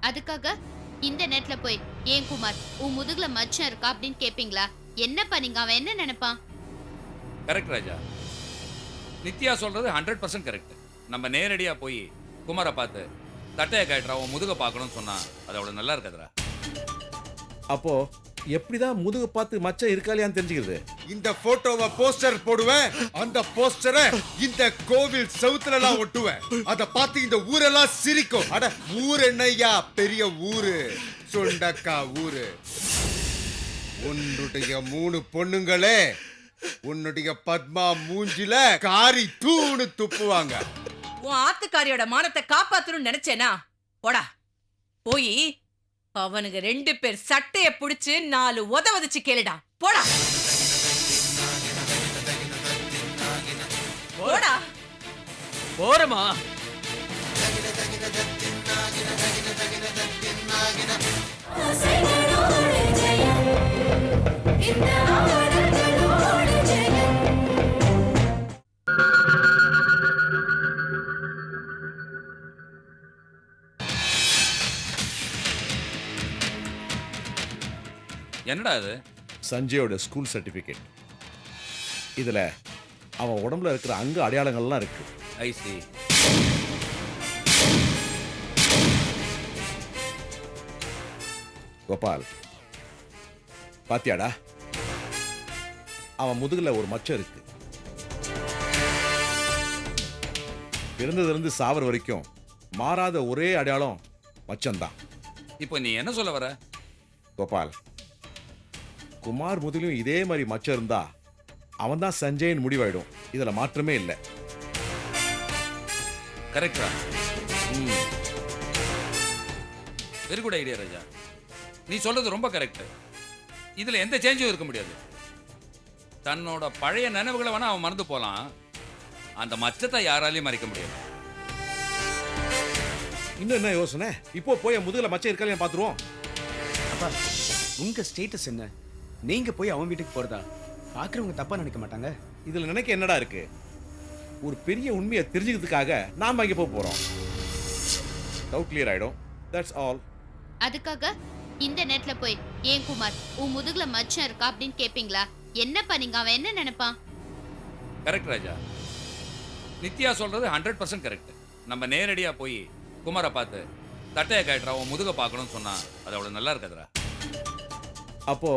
அதுக்காக இந்த நேரத்துல போய் ஏன் குமார் உன் முதுகுல மச்சம் இருக்கா அப்படின்னு கேப்பீங்களா? என்னப்பா நீங்க, அவன் என்ன நினைப்பான்? கரெக்ட் ராஜா. நித்யா சொல்றது 100% கரெக்ட். நம்ம நேரடியா போய் குமாரை பார்த்து தட்டையை கட்டுறா உன் முதுக பார்க்கணும்னு சொன்னா அது அவ்வளவு நல்லா இருக்காதுடா. அப்போ எப்படிதான் முதுகு பார்த்து மச்சம் இருக்கா இல்லையான்னு தெரிஞ்சுக்கிறது? இந்த போட்டோவை போஸ்டர் போடுவேன், அந்த போஸ்டரை இந்த கோவில் செவுத்துல எல்லாம் ஒட்டுவேன். அத பார்த்து இந்த ஊரெல்லாம் சிரிக்கும். அட ஊர் என்னையா பெரிய ஊரு, சுண்டக்கா ஊரு. உன்னுடைய 3 பொண்ணுங்களே உன்னுடைய பத்மா மூஞ்சில காரி தூணு துப்புவாங்க. உன் ஆத்துக்காரியோட மானத்தை காப்பாத்தணும்னு நினைச்சேனா போடா. போய் அவனுக்கு 2 பேர் சட்டைய புடிச்சு 4 உதவதிச்சு கேளுடா. போடா போடா. போறமா என்னடா அது? சஞ்சயோட ஸ்கூல் சர்டிபிகேட். இதுல அவன் உடம்புல இருக்கிற அங்க அடையாளங்கள்லாம் இருக்கு. ஐ சி. கோபால், பாத்தியாடா, அவன் முதுகுல ஒரு மச்சம் இருக்கு. பிறந்ததிலிருந்து சாவர வரைக்கும் மாறாத ஒரே அடையாளம் மச்சம்தான். இப்போ நீ என்ன சொல்ல வர? கோபால், குமார் முதுகிலும் இதே மாதிரி மச்சம் இருந்தா அவன் தான் சஞ்சயன் முடிவாயிடும். இதுல மாற்றமே இல்லை. கரெக்டா? வெரி குட் ஐடியா ராஜா. நீ சொல்றது ரொம்ப கரெக்ட். இதுல எந்த சேஞ்சும் இருக்க முடியாது. தன்னோட பழைய நினைவுகளை வேணா அவன் மறந்து போலாம், அந்த மச்சத்தை யாராலையும் மறைக்க முடியாது. இன்னும் என்ன யோசனை? இப்போ போய் முதுகுல மச்சம் இருக்கா பாத்துருவோம். அப்பா, உங்க ஸ்டேட்டஸ் என்ன? நீங்க போய் அவன் வீட்டுக்கு போறதா பாக்குறவங்க தப்பா நினைக்க மாட்டாங்க? இதுல நினைக்க என்னடா இருக்கு? ஒரு பெரிய உண்மையை தெரிஞ்சுக்கிறதுக்காக நாம அங்க போறோம். டவுட் கிளியர் ஆயிடும். That's all. அதுக்காக இந்த நேரத்துல போய் ஏன் குமார் உன் முதுகுல மச்சம் இருக்கா அப்படின்னு கேப்பீங்களா? என்னப்பா நீங்க, அவன் என்ன நினைப்பான்? கரெக்ட் ராஜா. நித்யா சொல்றது 100% கரெக்ட். நம்ம நேரடியா போய் குமாரை பார்த்து தட்டையை கட்டுறா உன் முதுக பார்க்கணும்னு சொன்னா அது அவ்வளவு நல்லா இருக்காதுடா. அப்போ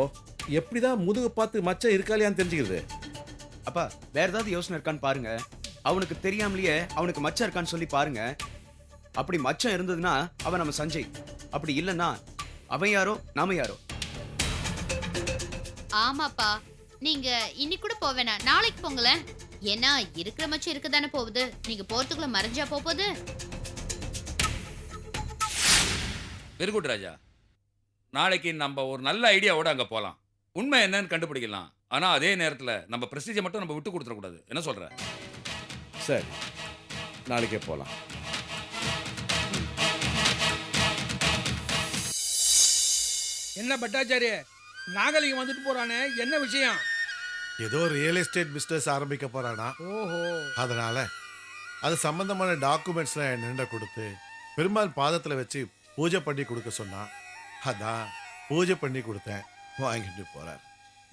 எப்படிதான் முதுகு பார்த்து மச்சம் இருக்கா இல்லையான்னு தெரிஞ்சுக்கிறது? அப்பா, வேற ஏதாவது யோசனை இருக்கான்னு பாருங்க. அவனுக்கு தெரியாமலேயே அவனுக்கு மச்சம் இருக்கான்னு சொல்லி பாருங்க. அப்படி மச்சம் இருந்ததுன்னா அவன் நம்ம சஞ்சய், அப்படி இல்லைன்னா அவன் யாரோ நாம யாரோ. ஆமாப்பா, நீங்க இன்னைக்கு கூட போவேனா, நாளைக்கு போங்களேன். ஏன்னா இருக்கிற மச்சம் இருக்குதானே போகுது, நீங்க போறதுக்குள்ள மறைஞ்சா போகுது. வெரி குட் ராஜா. நாளைக்கு நம்ம ஒரு நல்ல ஐடியாவோட அங்க போலாம். உண்மை என்னன்னு கண்டுபிடிக்கலாம். ஆனா அதே நேரத்துல நம்ம பிரஸ்டீஜை மட்டும் நம்ம விட்டு கொடுத்துட கூடாது. என்ன சொல்ற? சரி, நாளைக்கே போலாம். என்ன பட்டாச்சாரிய, நாகலிங்கம் வந்துட்டு போறானே, என்ன விஷயம்? ஏதோ ரியல் எஸ்டேட் பிசினஸ் ஆரம்பிக்க போறானா. ஓஹோ. அதனால அது சம்பந்தமான டாக்குமெண்ட்ஸ்லாம் என்னென்ன கொடுத்து பெருமாள் பாதத்துல வச்சு பூஜை பண்ணி கொடுக்க சொன்னா. அதான் பூஜை பண்ணி கொடுத்தேன், வாங்கிட்டு போறார்.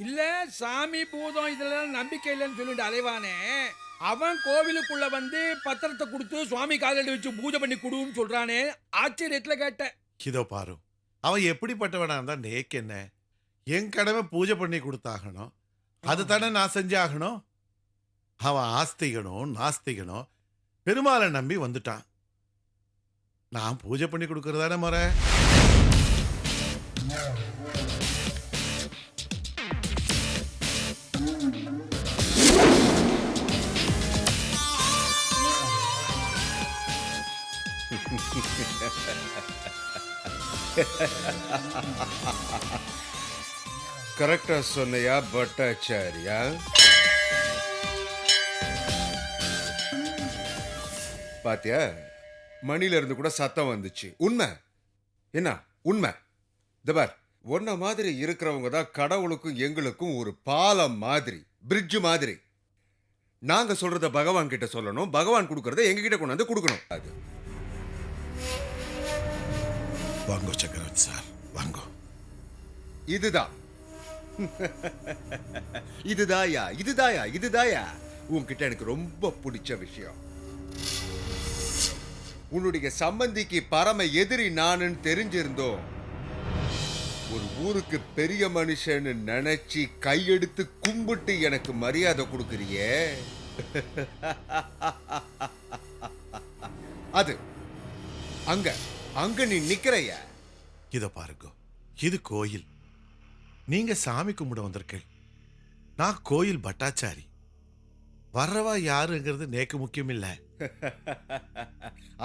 இல்ல சாமி பூதம் இதெல்லாம் நம்பிக்கை இல்லைன்னு சொல்லிட்டு அலைவானே, அவன் கோவிலுக்குள்ள வந்து பத்திரத்தை கொடுத்து சுவாமி காலில் வச்சு பூஜை பண்ணி கொடுன்னு சொல்றானே, ஆச்சரியத்துல கேட்டேன். இதோ பாரு, அவன் எப்படிப்பட்டவனா இருந்தா நேக்கு என்ன? என் கடமை பூஜை பண்ணி கொடுத்தாகணும். அது தானே நான் செஞ்சாகணும். அவன் ஆஸ்திகனும் நாஸ்திகனும் பெருமாளை நம்பி வந்துட்டான். நான் பூஜை பண்ணி கொடுக்கறதானே முறை. கரெக்டா சொன்னையா பட்டாச்சாரியா? பாத்தியா, மணில இருந்து கூட சத்தம் வந்துச்சு. உண்மை என்ன? உண்மை. தபார், ஒன்ன மாதிரி இருக்கிறவங்க தான் கடவுளுக்கும் எங்களுக்கும் ஒரு பாலம் மாதிரி, பிரிட்ஜ் மாதிரி. நாங்க சொல்றத பகவான் கிட்ட சொல்லணும், பகவான் கொடுக்கறத எங்க கிட்ட கொண்டு வந்து கொடுக்கணும். அது வாங்கோ சக்கரவர்த்தி சார் வாங்கோ. இதுதான் இதுதாயா உன்கிட்ட எனக்கு ரொம்ப பிடிச்ச விஷயம். உன்னுடைய சம்பந்திக்கு பரம எதிரி நானுன்னு தெரிஞ்சிருந்தோம் ஒரு ஊருக்கு பெரிய மனுஷன்னு நினைச்சு கையெடுத்து கும்பிட்டு எனக்கு மரியாதை கொடுக்கறியே, அது அங்க அங்க நீ நிக்கிறைய. இத பாருங்க, இது கோயில். நீங்க சாமி கும்பிட வந்திருக்கீள். நான் கோயில் பட்டாச்சாரி. வர்றவா யாருங்கிறது நேக்கு முக்கியம் இல்ல.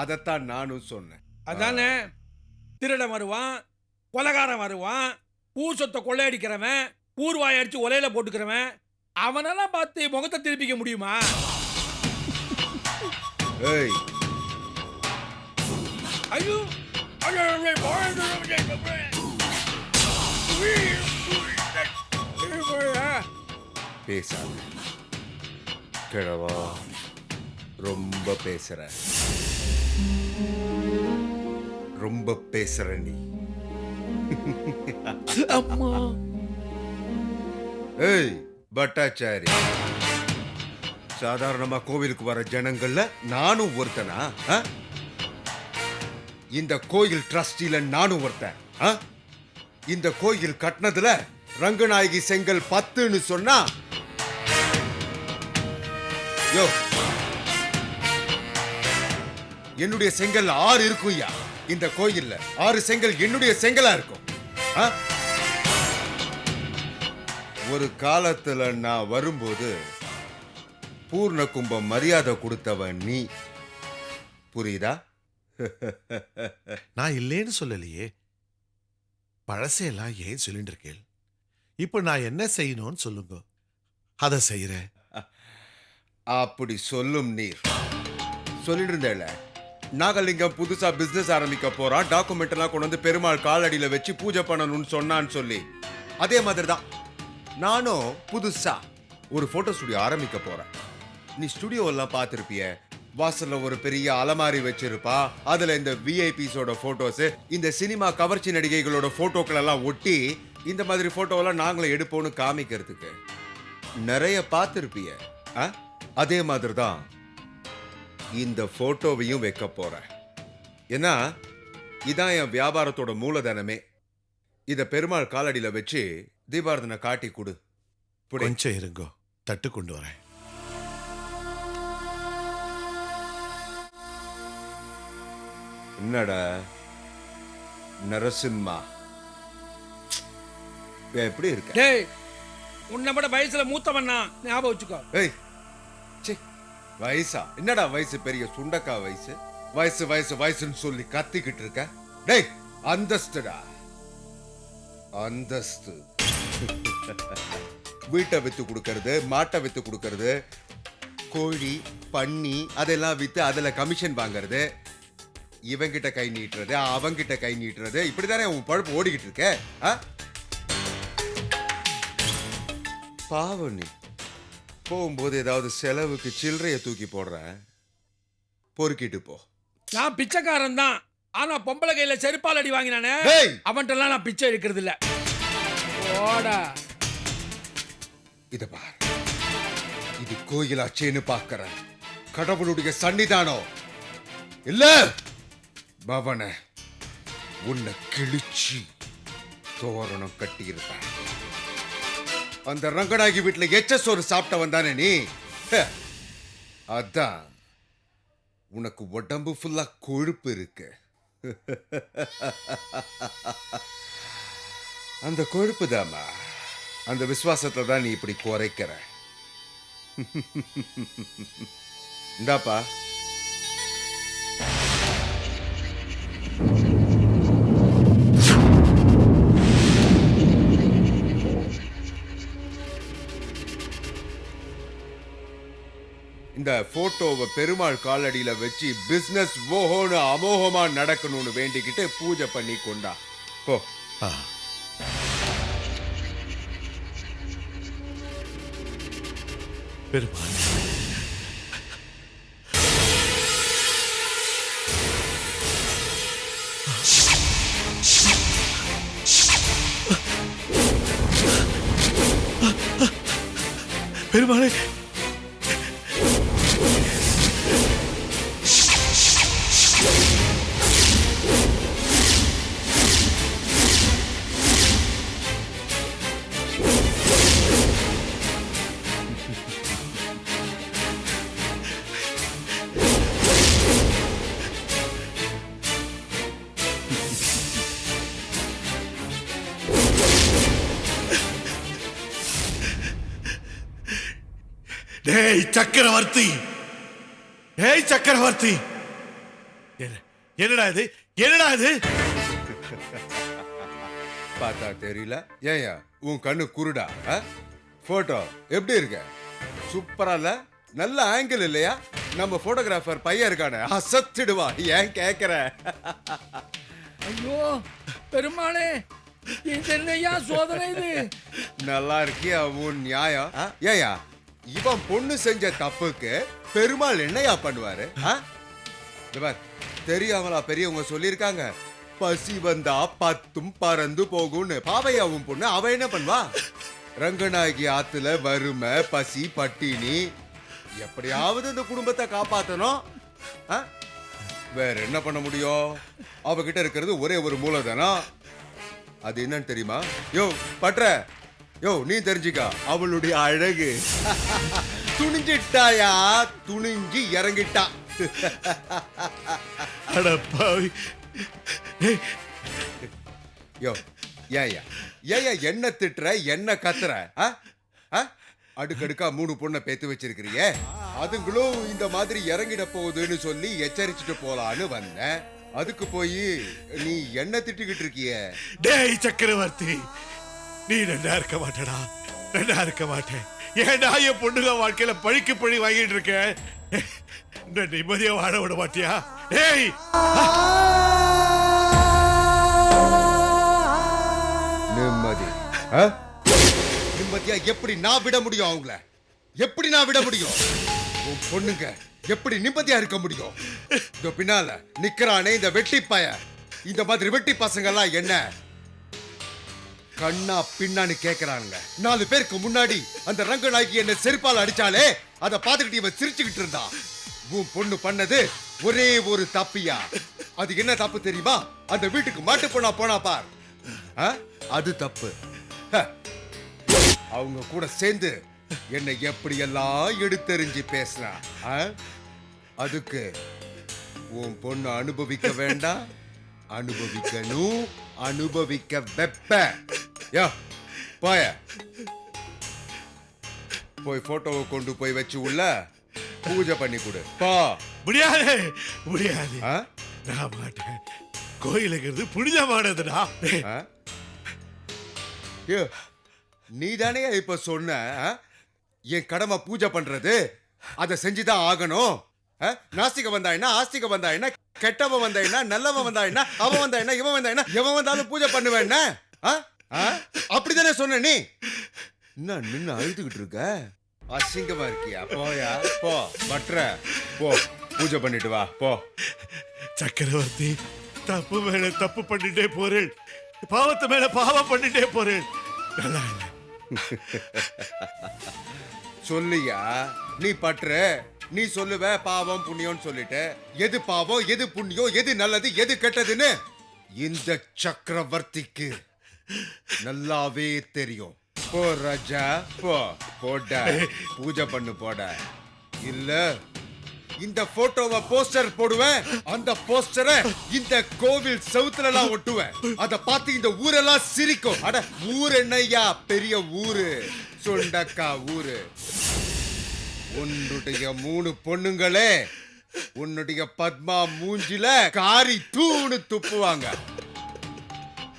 அதத்தான் நானும் சொன்னேன். அதானே, திருடன் வருவான், கொலகாரன் வருவான், ஊர் சொத்தை கொள்ளையடிக்கிறவன், ஊர்வாய் அடிச்சு ஒலையில போட்டுக்கிறவன், அவனெல்லாம் பார்த்து முகத்தை திருப்பிக்க முடியுமா? ஏய், ஐயோ பேசாத கிழவா, ரொம்ப பேசுற, ரொம்ப பேசுற நீ. அம்மா. ஏய் பட்டாச்சாரி, சாதாரணமா கோவிலுக்கு வர ஜனங்கள்ல நானும் ஒருத்தனா? இந்த கோயில் ட்ரஸ்டில நானும் ஒருத்தன். இந்த கோயில் கட்டினதுல ரங்கநாயகி செங்கல் 10ன்னு சொன்னா, யோ என்னுடைய செங்கல் 6 இருக்கும்யா. இந்த கோயில்ல 6 செங்கல் என்னுடைய செங்கலா இருக்கும். ஒரு காலத்துல நான் வரும்போது பூர்ண கும்பம் மரியாதை கொடுத்தவன் நீ, புரியுதா? நான் இல்லேன்னு சொல்லலையே. பழசையெல்லாம் ஏன் சொல்லிட்டு இருக்கேள்? இப்ப நான் என்ன செய்யணும்னு சொல்லுங்க, அதை செய்யறேன். அப்படி சொல்லும் நீர் சொல்லிட்டு இருந்தேல, நாகலிங்கம் புதுசா பிசினஸ் ஆரம்பிக்க போறான், டாக்குமெண்ட் எல்லாம் கொண்டு வந்து பெருமாள் காலடியில வச்சு பூஜை பண்ணணும்னு சொன்னான்னு சொல்லி, அதே மாதிரி தான் நானும் புதுசா ஒரு போட்டோ ஸ்டுடியோ ஆரம்பிக்க போறேன். நீ ஸ்டுடியோ எல்லாம் பார்த்திருப்பிய, வாசல்ல ஒரு பெரிய அலமாரி வச்சிருப்பா, அதுல இந்த விஐபிஸோட போட்டோஸ், இந்த சினிமா கவர்ச்சி நடிகைகளோட போட்டோக்கள் எல்லாம் ஒட்டி, இந்த மாதிரி போட்டோவெல்லாம் நாங்களே எடுப்போம்னு காமிக்கிறதுக்கு நிறைய பார்த்திருப்பிய. அதே மாதிரி தான் இந்த போட்டோவையும் வைக்க போறேன். ஏன்னா இதான் என் வியாபாரத்தோட மூலதனமே. இத பெருமாள் காலடியில வச்சு தீபாரதனை காட்டி கொடு. கொஞ்சம் இருங்கோ, தட்டு கொண்டு வரேன். என்னடா நரசிம்மா, எப்படி இருக்க? டேய், உன்னை விட வயசுல மூத்தவன் நான், ஞாபகம் வச்சுக்கோ. ஏய் ச்சே, வயசா? என்னடா வயசு, பெரிய சுண்டக்கா வயசு. வயசு வயசு வயசுன்னு சொல்லி கத்திக்கிட்டு இருக்க. டேய், அந்தஸ்துடா, அந்தஸ்து. வீட்டை வித்து கொடுக்கறது, மாட்டை வித்து கொடுக்கறது, கோழி பன்னி அதெல்லாம் வித்து அதுல கமிஷன் வாங்கறது, இவங்கிட்ட கை நீட்டுறது, அவங்கிட்ட கை நீட்டுறது, இப்படிதானே உன் பழப்பு ஓடிக்கிட்டு இருக்க. பாவம், நீ போகும்போது ஏதாவது செலவுக்கு சில்லறைய தூக்கி போடுற, பொறுக்கிட்டு போ. நான் பிச்சைக்காரன் தான், ஆனா பொம்பளை கையில செருப்பால் அடி வாங்கினானே, அவன்கிட்டலாம் நான் பிச்சை எடுக்கிறது இல்ல. ஓடா, இத பார், இது கோயிலாச்சேன்னு பாக்குற, கடவுளுடைய சன்னிதானம் இல்ல பவன. உன்னை கிழிச்சு தோரணம் கட்டி இருப்பேன். அந்த ரங்கநாயகி வீட்டுல எச்சசோறு சாப்பிட்ட வந்தானே நீ, அதான் உனக்கு உடம்பு ஃபுல்லா கொழுப்பு இருக்கு. அந்த கொழுப்பு தாமா, அந்த விசுவாசத்தை தான் நீ இப்படி குறைக்கிற. இந்தாப்பா. இந்த போட்டோவை பெருமாள் காலடியில வச்சு பிசினஸ் ஓஹோன்னு அமோகமா நடக்கணும்னு வேண்டிக்கிட்டு பூஜை பண்ணி கொண்டா போ. பெருமாள், பெருமாளே டேய் சக்கரவர்த்தி, டேய் சக்கரவர்த்தி, என்னடா இது, என்னடா இது? பார்த்தா தெரியல. ஏயா உன் கண்ணு குருடா? போட்டோ எப்படி இருக்க? சூப்பரா இல்ல? நல்ல ஆங்கிள் இல்லையா? நம்ம போட்டோகிராஃபர் பையன் இருக்கானே அசத்திடுவா. ஏன் கேக்குற? ஐயோ பெருமாளே, இது என்னையா சோதனை இது? நல்லா இருக்கியா உன் நியாயம்? ஏயா இவன் பொண்ணு செஞ்ச தப்புக்கு பெருமாள் என்னையா பண்ணுவாரு? தெரியாமலா பெரியவங்க சொல்லியிருக்காங்க, பசி வந்தா பத்தும் பறந்து போகும்னு. பாவையாவும் பொண்ணு அவ என்ன பண்ணுவா? ரங்கநாயகி ஆத்துல வறுமை பசி பட்டினி, எப்படியாவது இந்த குடும்பத்தை காப்பாத்தணும். வேற என்ன பண்ண முடியும்? அவகிட்ட இருக்கிறது ஒரே ஒரு மூலதனம். அது என்னன்னு தெரியுமா? யோ பட்ற, யோ நீ தெரிஞ்சுக்கா, அவளுடைய அழகு. துணிஞ்சிட்டாயா, துணிஞ்சு இறங்கிட்டா. அடப்பாவி. யோ ஏயா ஏயா என்ன திட்டுற, என்ன கத்துற? அடுக்கடுக்கா 3 பொண்ணை பேத்து வச்சிருக்கிறிய, அதுங்களும் இந்த மாதிரி இறங்கிட போகுதுன்னு சொல்லி எச்சரிச்சுட்டு போலான்னு வந்தேன். அதுக்கு போய் நீ என்ன திட்டிக்கிட்டு இருக்கிய? டேய் சக்கரவர்த்தி, நீ நல்லா இருக்க மாட்டடா, நல்லா இருக்க மாட்டேன். ஏன்டா என் பொண்ணுங்க வாழ்க்கையில பழிக்கு பழி வாங்கிட்டு இருக்க? இந்த நிம்மதியா வாழ விட மாட்டியா? டேய் நிம்மதி நிம்மதியா எப்படி நான் விட முடியும்? அவங்கள எப்படி நான் விட முடியும்? உன் பொண்ணுங்க எப்படி நிம்மதியா இருக்க முடியும்? இந்த பின்னால நிக்கிறானே இந்த வெட்டி பய, இந்த மாதிரி வெட்டி பசங்க எல்லாம் என்ன கண்ணா பின்னான்னு கேக்குறாங்க. 4 பேருக்கு முன்னாடி அந்த ரங்கநாயகி என்ன செருப்பால் அடிச்சாலே அதை பார்த்துக்கிட்டு இவன் சிரிச்சுக்கிட்டு இருந்தா. உன் பொண்ணு பண்ணது ஒரே ஒரு தப்பியா? அது என்ன தப்பு தெரியுமா? அந்த வீட்டுக்கு மாட்டு போனா பார், அது தப்பு. அவங்க கூட சேர்ந்து என்னை எப்படி எல்லாம் எடுத்தெறிஞ்சு பேசுறா. அதுக்கு உன் பொண்ணு அனுபவிக்க வேண்டாம், அனுபவிக்கணும், அனுபவிக்க வெப்ப. யா போய போய் போட்டோவை கொண்டு போய் வச்சு உள்ள பூஜை பண்ணி கொடு. பா. முடியாது முடியாது, நான் மாட்டேன். கோயிலுங்கிறது புனிதமானதுடா. நீ தானே இப்ப சொன்ன என் கடமை பூஜை பண்றது, அதை செஞ்சுதான் ஆகணும். நாஸ்திக வந்தா என்ன, ஆஸ்திக வந்தா என்ன, கெட்டவன் வந்தா என்ன, நல்லவன் வந்தா என்ன, அவன் வந்தா என்ன, இவன் வந்தா என்ன, எவன் வந்தாலும் பூஜை பண்ணுவேன் என்ன? அப்படித்தானே சொன்ன நீ. என்ன நின்னு அழுதுகிட்டு இருக்க? அசிங்கமா இருக்கியா? போயா போ, பட்ற போ, பூஜை பண்ணிட்டு வா போ. சக்கரவர்த்தி, தப்பு மேல தப்பு பண்ணிட்டே போறேன், பாவத்து மேல பாவம் பண்ணிட்டே போறேன். நல்லா இல்ல. சொல்லியா நீ பற்ற, நீ சொல்லுவ பாவம் புண்ணியம் சொல்லிட்டு. எது பாவம், எது புண்ணியம், எது நல்லது, எது கெட்டதுன்னு இந்த சக்கரவர்த்திக்கு நல்லாவே தெரியும். போ ராஜா போ, போட பூஜை பண்ணு போட. இல்ல இந்த போட்டோவை போஸ்டர் போடுவேன், அந்த போஸ்டரை இந்த கோவில் செவுத்துல எல்லாம் ஒட்டுவேன். அத பார்த்து இந்த ஊரெல்லாம் சிரிக்கும். அட ஊர் என்னையா, பெரிய ஊரு, சொண்டக்கா ஊரு. உன்னுடைய 3 பொண்ணுங்களே உன்னுடைய பத்மா மூஞ்சில காரி தூணு துப்புவாங்க.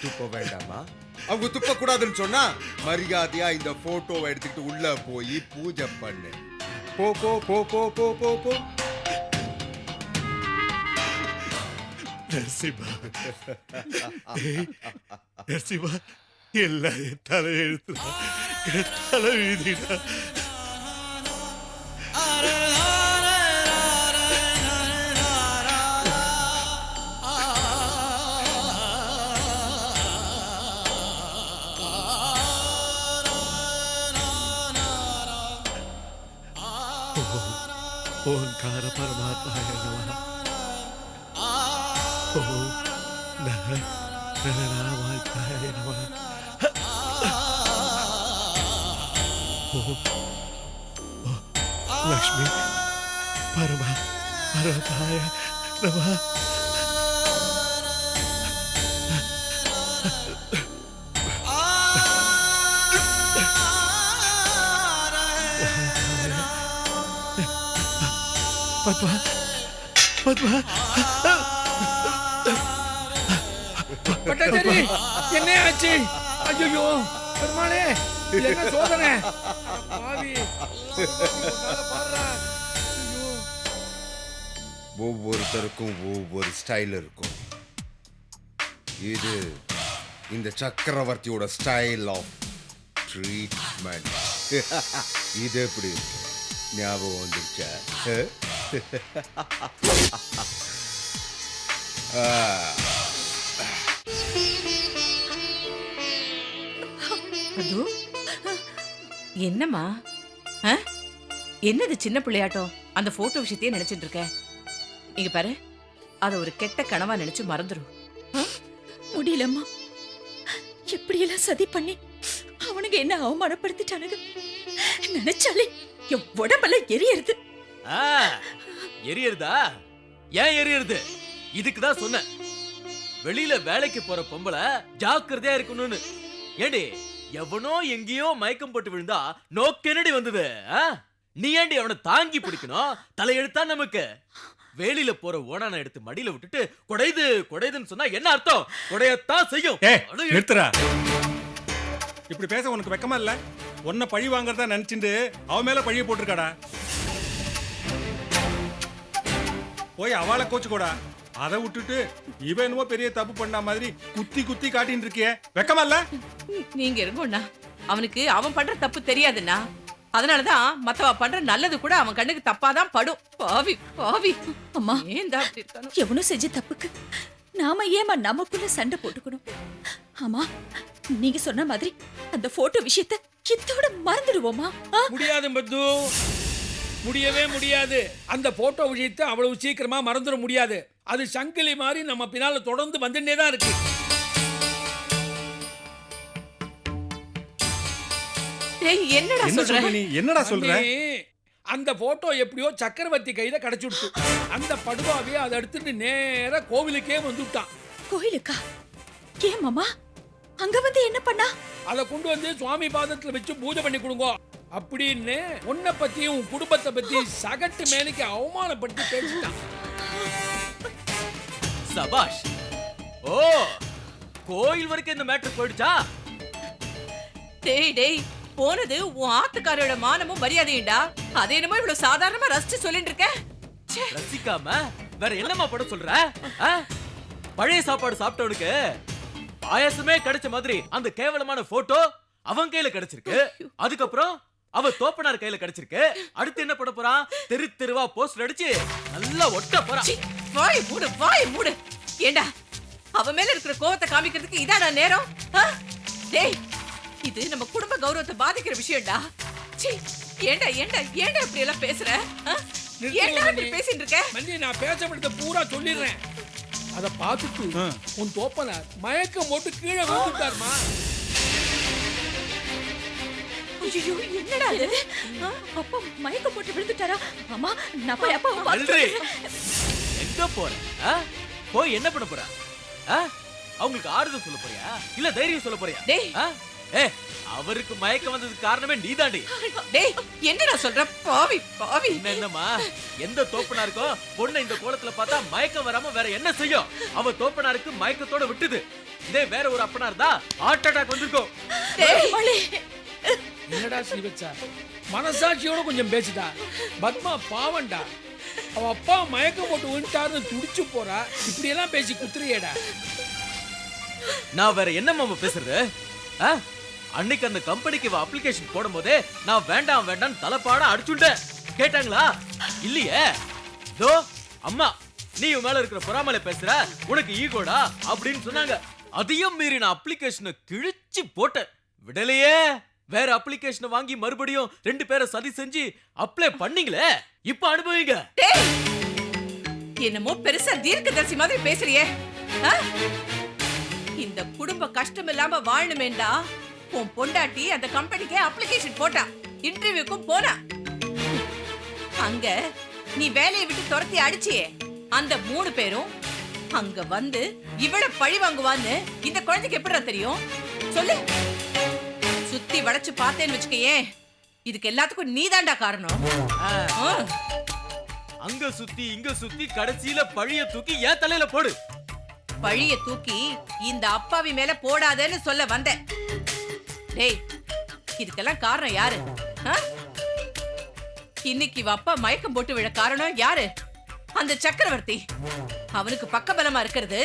துப்ப வேண்டாமா? அவங்க துப்ப கூடாதுன்னு சொன்னா மரியாதையா இந்த போட்டோவை எடுத்துக்கிட்டு உள்ள போய் பூஜை பண்ணு. போ போ போ போ போ போ போ. நரசிம்மா, நரசிம்மா, எல்லாம் என் தலை எழுத்துடா, என் தலை வீதிடா. ஓங்கார பரமாத்மாய நமः. ஓம் நரநாராயணாய நமः. ஓம் லக்ஷ்மி பரமாத்மாய நமः. பத்மா பத்மா பட்டாச்சாரி என்ன ஆச்சு? ஐயோ பெருமாளே இது என்ன சோதனை? பாவி பாடுறா. ஐயோ. ஒவ்வொருத்தருக்கும் ஒவ்வொரு ஸ்டைல் இருக்கும். இது இந்த சக்கரவர்த்தியோட ஸ்டைல் ஆஃப் ட்ரீட்மெண்ட். இது எப்படி இருக்கு? ஞாபகம் வந்துருச்சா? மது என்னம்மா? என்னது சின்ன பிள்ளையாட்டம்? அந்த போட்டோ விஷயத்தையே நினைச்சிட்டு இருக்க? இங்க பாரு, அத ஒரு கெட்ட கனவா நினைச்சு மறந்துடும். முடியலம்மா, எப்படியெல்லாம் சதி பண்ணி அவனுங்க என்ன அவமானப்படுத்திட்டானுங்க நினைச்சாலே என் உடம்பெல்லாம் எரியறது. எரியறதா? ஏன் எரியறது? இதுக்குதான் சொன்னேன், வெளியில வேலைக்கு போற பொம்பளை ஜாக்கிரதையா இருக்கணும்னு. ஏண்டி எவனோ எங்கேயோ மயக்கம் போட்டு விழுந்தா நோக்கெனடி வந்தது? நீ ஏண்டி அவனை தாங்கி பிடிக்கணும்? தலையெழுத்தா நமக்கு. வேலியில போற ஓனான எடுத்து மடியில விட்டுட்டு கொடைது கொடைதுன்னு சொன்னா என்ன அர்த்தம்? கொடையத்தான் செய்யும். நிறுத்துறா. இப்படி பேச உனக்கு வெக்கமா இல்ல? உன்னை பழி வாங்கறதா நினைச்சிட்டு அவன் மேல பழிய போட்டிருக்காடா. போய் அவளை கோச்சுக்கோடா. அதை விட்டுட்டு இவன் என்னமோ பெரிய தப்பு பண்ண மாதிரி குத்தி குத்தி காட்டின்னு இருக்கியே, வெக்கமா இல்ல? நீங்க இருங்கண்ணா, அவனுக்கு அவன் பண்ற தப்பு தெரியாதுண்ணா. அதனாலதான் மத்தவ பண்ற நல்லது கூட அவன் கண்ணுக்கு தப்பாதான் படும். பாவி பாவி. அம்மா, ஏன்டா அப்படி இருக்கானோ? எவனும் செஞ்ச தப்புக்கு நாம ஏமா நமக்குள்ள சண்டை போட்டுக்கணும்? ஆமா, நீங்க சொன்ன மாதிரி அந்த போட்டோ விஷயத்தை இத்தோட மறந்துடுவோமா? முடியாது பத்து, முடியவே முடியாது. அந்த போட்டோ விஷயத்தை அவ்வளவு சீக்கிரமா மறந்துட முடியாது. அது சங்கிலி மாதிரி நம்ம பின்னால தொடர்ந்து வந்துட்டே தான் இருக்கு. என்னடா என்ன சொல்ற நீ? என்னடா சொல்ற? அந்த போட்டோ எப்படியோ சக்கரவர்த்தி கையில கிடைச்சுடுச்சு. அந்த படுவாவே அதை எடுத்துட்டு நேரா கோவிலுக்கே வந்துட்டான். கோயிலுக்கா? ஏன் மாமா, அங்க வந்து என்ன பண்ணா? அதை கொண்டு வந்து சுவாமி பாதத்துல வச்சு பூஜை பண்ணி கொடுங்க அப்படின்னு உன்னை பத்தியும் உன் குடும்பத்தை பத்தி சகட்டு மேனிக்கு அவமானப்படுத்தி பேசிட்டான். சபாஷ். ஓ, கோயில் வரைக்கும் இந்த மேட்டர் போயிடுச்சா? டேய் டேய், போனது உன் ஆத்துக்காரோட மானமும் மரியாதையும்டா. அதே என்னமோ இவ்வளவு சாதாரணமா ரசிச்சு சொல்லிட்டு இருக்க. ரசிக்காம வேற என்னமா படம் சொல்ற? பழைய சாப்பாடு சாப்பிட்டவனுக்கு பாயாசமே கிடைச்ச மாதிரி அந்த கேவலமான போட்டோ அவன் கையில கிடைச்சிருக்கு. அதுக்கப்புறம் அவ தோப்பனார் கையில கிடைச்சிருக்கு. அடுத்து என்ன பண்ண போறான்? தெரு தெருவா போஸ்டர் அடிச்சு நல்லா ஒட்ட போறான். வாய் மூடு, வாய் மூடு. ஏண்டா அவன் மேல இருக்கிற கோவத்தை காமிக்கிறதுக்கு இதாடா நேரம்? டேய், இது நம்ம குடும்ப கௌரவத்தை பாதிக்கிற விஷயம்டா. ஏண்டா ஏண்டா ஏண்டா இப்படி எல்லாம் பேசுற? ஏண்டா இப்படி பேசிட்டு இருக்க? மன்னி, நான் பேசப்பட்டத பூரா சொல்லிடுறேன். அத பார்த்துட்டு உன் தோப்பனார் மயக்கம் போட்டு கீழே விழுந்துட்டாருமா. ஐயோ, என்னடா இது? அப்பா மயக்கம் போட்டு விழுந்துட்டாரா? அம்மா, நான் போய் அப்பா எங்க போற? போய் என்ன பண்ண போற? அவங்களுக்கு ஆறுதல் சொல்ல போறியா இல்ல தைரியம் சொல்ல போறியா? டேய், அவருக்கு மயக்கம் வந்ததுக்கு காரணமே நீதாண்டி. டேய், என்னடா சொல்ற? பாவி பாவி. என்னம்மா, எந்த தோப்பனாருக்கோ பொண்ணு இந்த கோலத்துல பார்த்தா மயக்கம் வராம வேற என்ன செய்யும்? அவ தோப்பனாருக்கு மயக்கத்தோட விட்டுது. இதே வேற ஒரு அப்பனார் தான் ஹார்ட் அட்டாக் வந்திருக்கும். என்னடா ஸ்ரீவத்சா, மனசாட்சியோட கொஞ்சம் பேசுடா. பத்மா பாவண்டா, அவ அப்பா மயக்கம் போட்டு விழுந்துட்டாருன்னு துடிச்சு போறா. இப்படி எல்லாம் பேசி குத்துறியேடா. நான் வேற என்னம்மா பேசுறது? அன்னைக்கு அந்த கம்பெனிக்கு அப்ளிகேஷன் போடும் போதே நான் வேண்டாம் வேண்டாம் தலைப்பாட அடிச்சுட்டேன். கேட்டாங்களா? இல்லையே. தோ அம்மா, நீ மேல இருக்கிற பொறாமலை பேசுற, உனக்கு ஈகோடா அப்படின்னு சொன்னாங்க. அதையும் மீறி நான் அப்ளிகேஷனை கிழிச்சு போட்டேன். விடலையே வேற அப்ளிகேஷனை வாங்கி மறுபடியும் 2 பேரை சதி செஞ்சு அப்ளை பண்ணீங்களே, இப்ப அனுபவிங்க. டேய், என்னமோ பெருசா தீர்க்கதரிசி மாதிரி பேசுறியே. ஆ? இந்த குடும்ப கஷ்டம் இல்லாம வாழணுமேண்டா உன் பொண்டாட்டி அந்த கம்பெனிக்கு அப்ளிகேஷன் போட்டா, இன்டர்வியூக்கும் போனா. அங்க நீ வேலையை விட்டு துரத்தி அடிச்சியே, அந்த 3 பேரும் அங்க வந்து இவள பழி வாங்குவான்னு இந்த குழந்தைக்கு எப்படிடா தெரியும் சொல்லு? சுத்தி வளைச்சு பார்த்தேன்னு வச்சுக்கயே, இதுக்கு எல்லாத்துக்கும் நீதாண்டா காரணம். ஆ. அங்க சுத்தி இங்க சுத்தி கடைசியில பழிய தூக்கி ஏன் தலையில போடு. பழிய தூக்கி இந்த அப்பாவி மேல போடாதேன்னு சொல்ல வந்தேன். டேய், இதுக்கெல்லாம் காரணம் யாரு? ஆ? இன்னைக்கு இவ அப்பா மயக்கம் போட்டு விழ காரணம் யாரு? அந்த சக்கரவர்த்தி. அவனுக்கு பக்கபலமா இருக்கிறது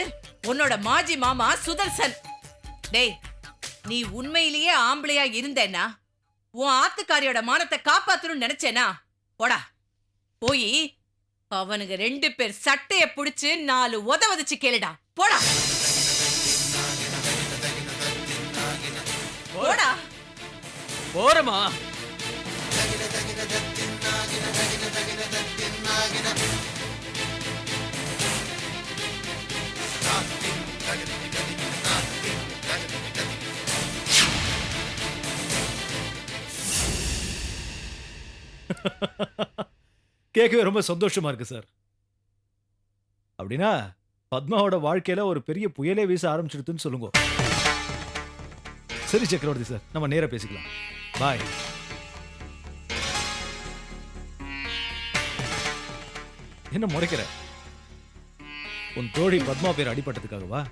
உன்னோட மாஜி மாமா சுதர்சன். டேய், நீ உண்மையிலேயே ஆம்பளையா இருந்தேன்னா உன் ஆத்துக்காரியோட மானத்தை காப்பாத்தணும்னு நினைச்சேனா போடா, போய் அவனுக்கு 2 பேர் சட்டைய புடிச்சு 4 உதவதிச்சு கேளுடா. போடா போடா. போறமா? கேட்கவே ரொம்ப சந்தோஷமா இருக்கு சார். அப்படின்னா பத்மாவோட வாழ்க்கையில ஒரு பெரிய புயலே வீச ஆரம்பிச்சிடுதுன்னு சொல்லுங்க. சரி சக்கரவர்த்தி சார், நம்ம நேரா பேசிக்கலாம். பாய். என்ன முறைக்கிற? உன் தோழி பத்மா பேர் அடிபட்டதுக்காகவா?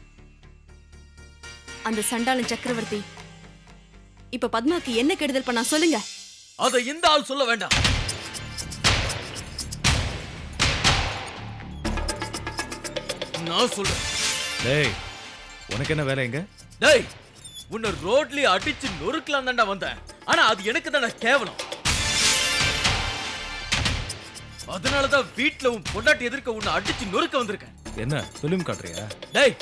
அந்த சண்டாளன் சக்கரவர்த்தி இப்ப பத்மாக்கு என்ன கெடுதல் பண்ணா சொல்லுங்க. அதை இந்த ஆள் சொல்ல வேண்டாம். நான் சொல்றேன். டேய், உனக்கு என்ன வேலை இங்க? டேய், உன்னை ரோட்லயே அடிச்சு நொறுக்கலாம் தான்டா வந்தேன். ஆனா அது எனக்கு தானே கேவலம். அதனாலதான் வீட்டுல உன் பொண்டாட்டி எதிர்க்க உன்னை அடிச்சு நொறுக்க வந்திருக்கேன். என்ன பிலிம் காட்டுறியா? டேய்,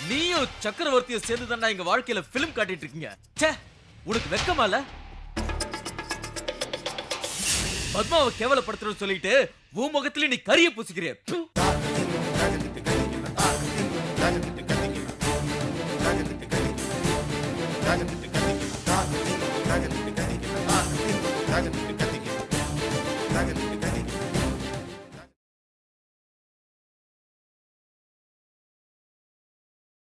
நீயும் சக்கரவர்த்தியை சேர்ந்து தான்டா எங்க வாழ்க்கையில பிலிம் காட்டிட்டு இருக்கீங்க. ச்சே, உனக்கு வெக்கமா இல்ல? பத்மாவை கேவலப்படுத்துறன்னு சொல்லிட்டு உன் முகத்துல நீ கரிய பூசிக்கிறிய.